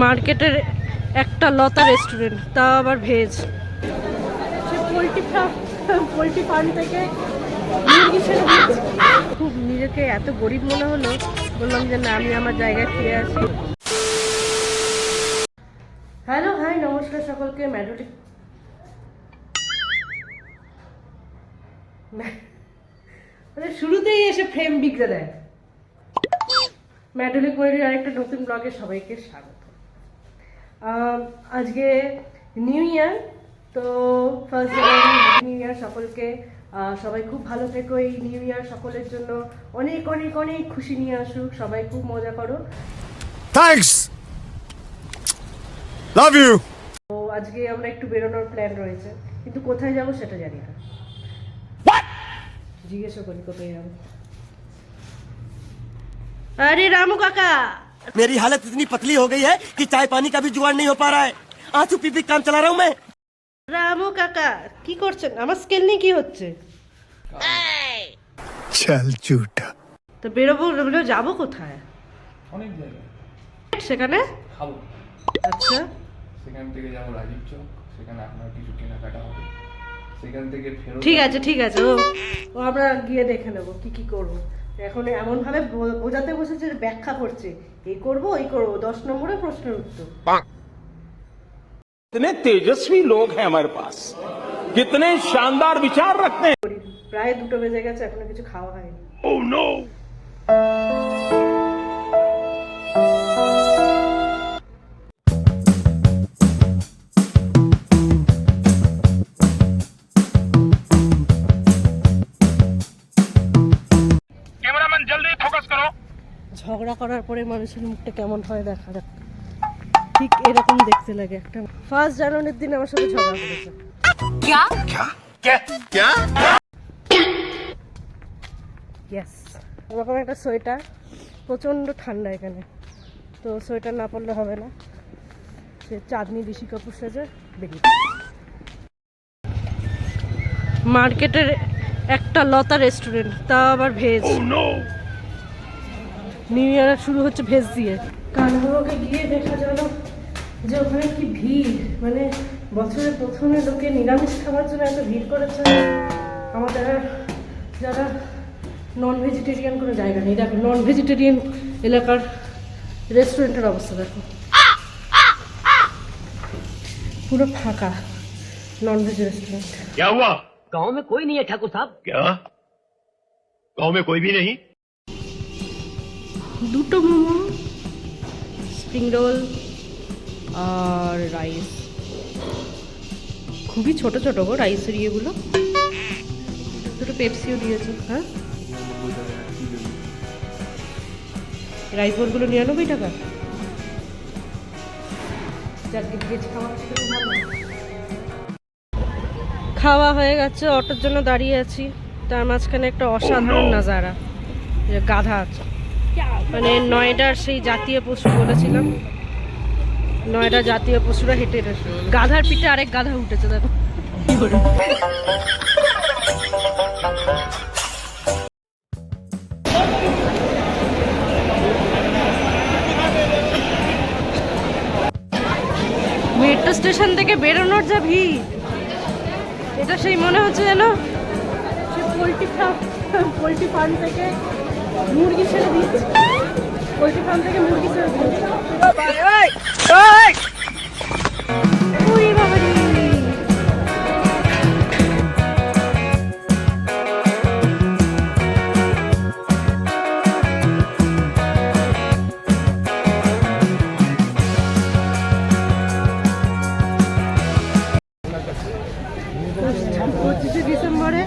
মার্কেটের একটা লতা রেস্টুরেন্ট, তাও আবার ভেজ। সে পোলট্রি ফার্ম থেকে মুরগি ছেড়ে দিয়েছে। খুব নিজেকে এত গরিব মনে হলো, বললাম যে না, আমি আমার জায়গায় ফিরে আসি। হ্যালো, হাই, নমস্কার সকলকে। ম্যাডোলিক মানে শুরুতেই এসে ফ্রেম বিগড়ে দেয়। ম্যাডোলিক ময়ূরীর আরেকটা নতুন ব্লগে সবাইকে স্বাগত। আজকে নিউ ইয়ার, তো ফার্স্ট জানুয়ারি নিউ ইয়ার সকলকে। সবাই খুব ভালো থেকো। এই নিউ ইয়ার সকলের জন্য অনেক অনেক অনেক খুশি নিয়ে আসুক। সবাই খুব মজা করো। Thanks, love you. তো আজকে আমরা একটু বেরোনোর প্ল্যান রয়েছে, কিন্তু কোথায় যাব সেটা জানি না। জিজ্ঞেসও করি কোথায় যাবো। अरे रामू काका, मेरी हालत इतनी पतली हो गई है कि चाय पानी का भी जुगाड़ नहीं हो पा रहा है। आंसू पी पी काम चला रहा हूँ मैं। রামু কাকা কি করছেন? আমার স্কেল নিয়ে কি হচ্ছে? চল ঝুটা। তো বেরোবো, যাবো কোথায়? অনেক জায়গায় সেখানে খাবো। আচ্ছা, সেখান থেকে যাবো রাজীব চক, সেখানে আপনার কিছু কেনাকাটা হবে। সেখান থেকে ফেরত ঠিক আছে ঠিক আছে, ও আমরা গিয়ে দেখে নেবো কি কি করবো। এখন এমন ভাবে বোঝাতে বসেছে, ব্যাখ্যা করছে এই করবো ওই করবো, 10 নম্বরের প্রশ্নের উত্তর। कितने तेजस्वी लोग हैं हमारे पास, कितने शानदार विचार रखते हैं। প্রায় 2টো বেজে गए, এখনো কিছু খাওয়া হয়নি। Oh no! कैमरामैन जल्दी फोकस करो। ঝগড়া করার পরে মানুষের মুখটা কেমন হয় দেখা যাক। ঠিক এরকম দেখতে লাগে। একটা ফার্স্ট জানুয়ারির দিন আমার সাথে ঝগড়া করেছে। ইয়েস, এরকম একটা সোয়েটার, প্রচণ্ড ঠান্ডা এখানে, তো সোয়েটার না পরলে হবে না। সে চাঁদনি ঋষি কাপুর সেজে বেরিয়ে মার্কেটের একটা লতা রেস্টুরেন্ট, তাও আবার ভেজ। নিউ ইয়ার শুরু হচ্ছে ভেজ দিয়ে। কানগুলোকে গিয়ে দেখা গেল যে ওখানে কি ভিড়, মানে বছরের প্রথমে লোকে নিরামিষ খাবার জন্য এত ভিড় করেছে। আমাদের যারা নন ভেজিটেরিয়ান কোনো জায়গা নেই। দেখো নন ভেজিটেরিয়ান এলাকার রেস্টুরেন্টের অবস্থা দেখো, পুরো ফাঁকা নন ভেজ রেস্টুরেন্ট। क्या हुआ? गाँव में कोई नहीं है ठाकुर साहब। क्या गांव में कोई भी नहीं? দুটো মোমো, স্প্রিং রোল আর রাইস। খুবই ছোট ছোট গো রাইসের ইয়েগুলো। দুটো পেপসিও দিয়েছে। হ্যাঁ, রাইস বোলগুলো 99 টাকা। যাকে ভেজ খাওয়া ভালো। খাওয়া হয়ে গেছে, অটোর জন্য দাঁড়িয়ে আছি। তার মাঝখানে একটা অসাধারণ নাজারা, গাধা আছে। মানে নয়ডার সেই জাতীয় পশু বলেছিলাম, নয়ডা জাতীয় পশুরা হেঁটে হেঁটে, গাধার পিঠে আরেক গাধা উঠেছে দেখো। মেট্রো স্টেশন থেকে বেরোনোর যা ভিড়, এটা সেই মনে হচ্ছে যেন সে পোলট্রি ফার্ম থেকে মুরগি ছেড়ে দিয়েছে। পোলট্রি ফার্ম থেকে মুরগি ছেড়ে দিয়েছে। ওরে বাবা রে। ডিসেম্বরে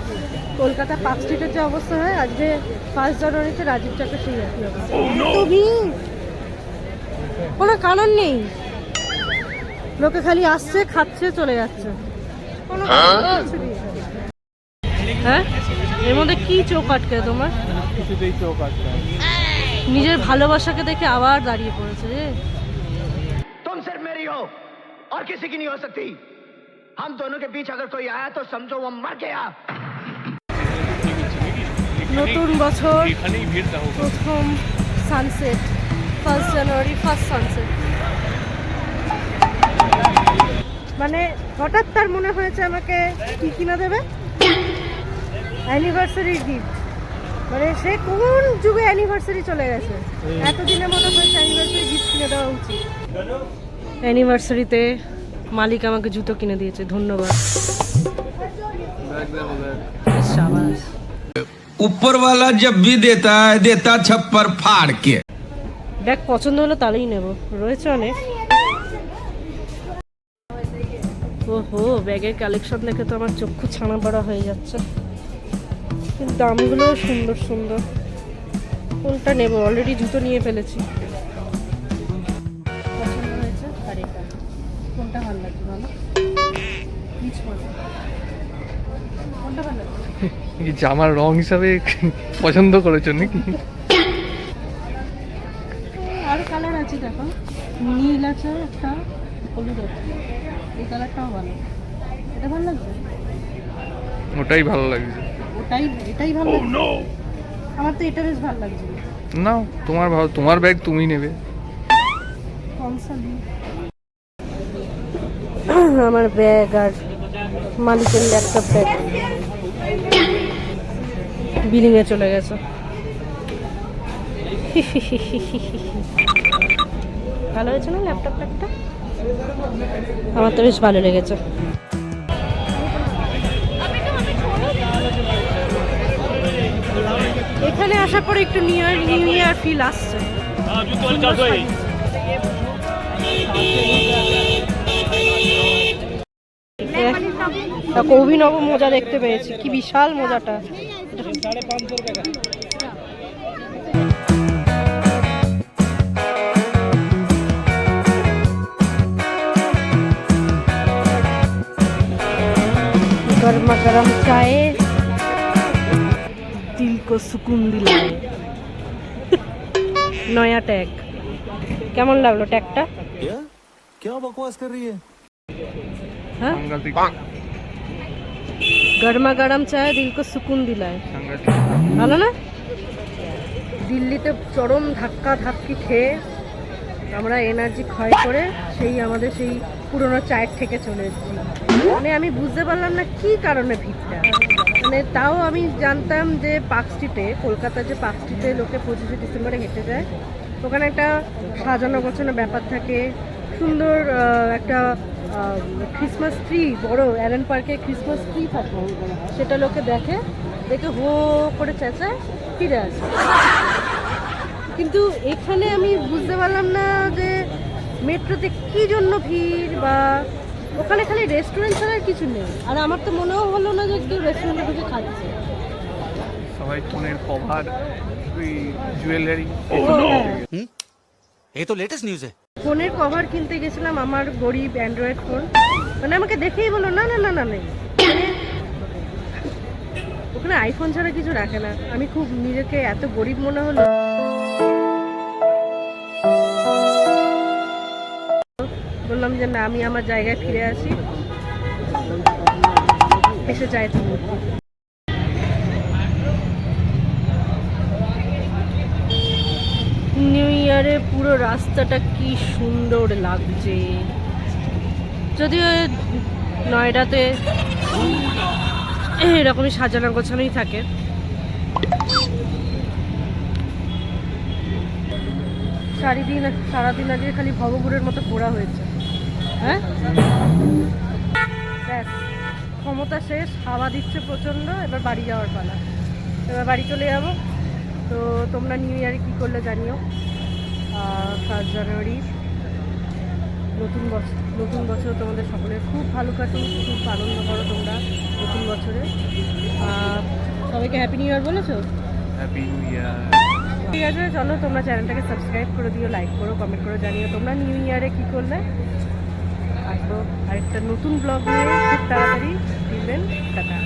কলকাতা পার্ক স্ট্রিটের যে অবস্থা হয়, আজকে ফার্স্ট জানুয়ারিতে রাজীব চকের সেই একই অবস্থা। এত ভিড়, কোনো কারণ নেই। লোকে খালি আসছে, খাচ্ছে, চলে যাচ্ছে। কোনো হ্যাঁ, এর মধ্যে কি চোখ আটকে তোমার? কিছুতেই চোখ আটকে। নিজের ভালোবাসাকে দেখে আবার দাঁড়িয়ে পড়েছে রে। तुम सिर्फ मेरी हो और किसी की नहीं हो सकती। हम दोनों के बीच अगर कोई आया तो समझो वो मर गया। নতুন বছর, প্রথম sunset, first January, first sunset. মানে হঠাৎ তার মনে হয়েছে আমাকে কি কিনে দেবে, অ্যানিভার্সারি গিফট। মানে সে কোন যুগে অ্যানিভার্সারি চলে গেছে, এতদিনে মনে হয়েছে অ্যানিভার্সারি গিফট কিনে দেওয়া উচিত। অ্যানিভার্সারিতে মালিক আমাকে জুতো কিনে দিয়েছে, ধন্যবাদ। শাবাশ। ऊपर वाला जब भी देता है देता छप्पर फाड़ के। ব্যাগ পছন্দ হলো তাহলেই নেব, রয়েছে অনেক। ওহো, ব্যাগের কালেকশন দেখে তো আমার চক্ষু ছানা বড়া হয়ে যাচ্ছে, কিন্তু দামগুলো সুন্দর সুন্দর। কোনটা নেব, অলরেডি জুতো নিয়ে ফেলেছি। পছন্দ হয়েছে আর এটা কোনটা ভালো লাগছে বলো? পিচ মনে কোনটা ভালো লাগছে? এই জামার রং হিসাবে পছন্দ করেছো নাকি? আরো কালার আছে দেখো, নীল আছে একটা, হলুদ আছে, এই কালারটাও ভালো। এটা ভালো লাগছে? ওটাই ভালো লাগছে। এটাই ভালো লাগছে। আমার তো এটা বেশ ভালো লাগছে। না, তোমার ভালো, তোমার ব্যাগ তুমি নেবে। আমার ব্যাগ আর মালিকের ল্যাপটপ ব্যাগ বিলিং এ চলে গেছে। ভালো হয়েছে না ল্যাপটপ ব্যাগটা? আমার তো বেশ ভালো লেগেছে। এখানে আসার পরে একটু নিউ ইয়ার ফিল আসছে। অভিনব মোজা দেখতে পেয়েছি, কি বিশাল মোজাটা। गरमा गरम चाय दिल को सुकून दिलाए। नया टैग কেমন লাগলো ট্যাগটা? क्या बकवास कर रही है? হ্যাঁ, সাংঘাতিক গরমা গরম চায় দিল কো সুকুন দিলায়। সাংঘাতিক। ভালো না? দিল্লিতে চরম ধাক্কা ধাক্কি খেয়ে আমরা এনার্জি ক্ষয় করে আমাদের সেই পুরোনো চায়ের থেকে চলে এসেছি। মানে আমি বুঝতে পারলাম না কি কারণে ভিড়টা। মানে তাও আমি জানতাম যে পার্ক স্ট্রিটে, কলকাতার যে পার্ক স্ট্রিটে লোকে 25শে ডিসেম্বরে হেঁটে যায়, ওখানে একটা সাজানো গোছানো ব্যাপার থাকে, সুন্দর একটা ক্রিসমাস ট্রি, বড় অ্যালেন পার্কে ক্রিসমাস ট্রি থাকে, সেটা লোকে দেখে, দেখে হো করে চেঁচায় ফিরে আসে। কিন্তু এখানে আমি বুঝতে পারলাম না যে মেট্রোতে কি জন্য ভিড়, বা ওখানে খালি রেস্টুরেন্ট ছাড়া আর কিছু নেই। আর আমার তো মনেও হলো না যে কেউ রেস্টুরেন্টে বসে খাচ্ছে। সবাই ফোনের কভার, জুয়েলারি। ये तो लेटेस्ट न्यूज़ है। ফোনের কভার কিনতে গেছিলাম, আমার গরিব অ্যান্ড্রয়েড ফোন, মানে আমাকে দেখেই বলো না না না না নেই, মানে ওখানে আইফোন ছাড়া কিছু রাখে না। আমি খুব নিজেকে এত গরিব মনে হলো। বললাম যে না, আমি আমার জায়গায় ফিরে আসি, এসে যাই তুমি। নিউ ইয়ারে পুরো রাস্তাটা কি সুন্দর লাগছে। যদিও নয়ডাতে এরকমই সাজানো গোছানোই থাকে। সারাদিন আজকে খালি ভবঘুরের মতো পোড়া হয়েছে। হ্যাঁ, ব্যাস, ক্ষমতা শেষ, হাওয়া দিচ্ছে প্রচণ্ড, এবার বাড়ি যাওয়ার পালা। এবার বাড়ি চলে যাব। তো তোমরা নিউ ইয়ারে কী করলে জানিও। 1 জানুয়ারি নতুন বছর তোমাদের সকলের খুব ভালো কাটুক, খুব আনন্দ করো তোমরা নতুন বছরে। সবাইকে হ্যাপি নিউ ইয়ার বলেছো? Happy new year. ঠিক আছে, চলো তোমরা চ্যানেলটাকে সাবস্ক্রাইব করে দিও, লাইক করো, কমেন্ট করে জানিও তোমরা নিউ ইয়ারে কী করলে। আসবো আরেকটা নতুন ব্লগ নিয়ে খুব তাড়াতাড়ি। দিলেন টাটা।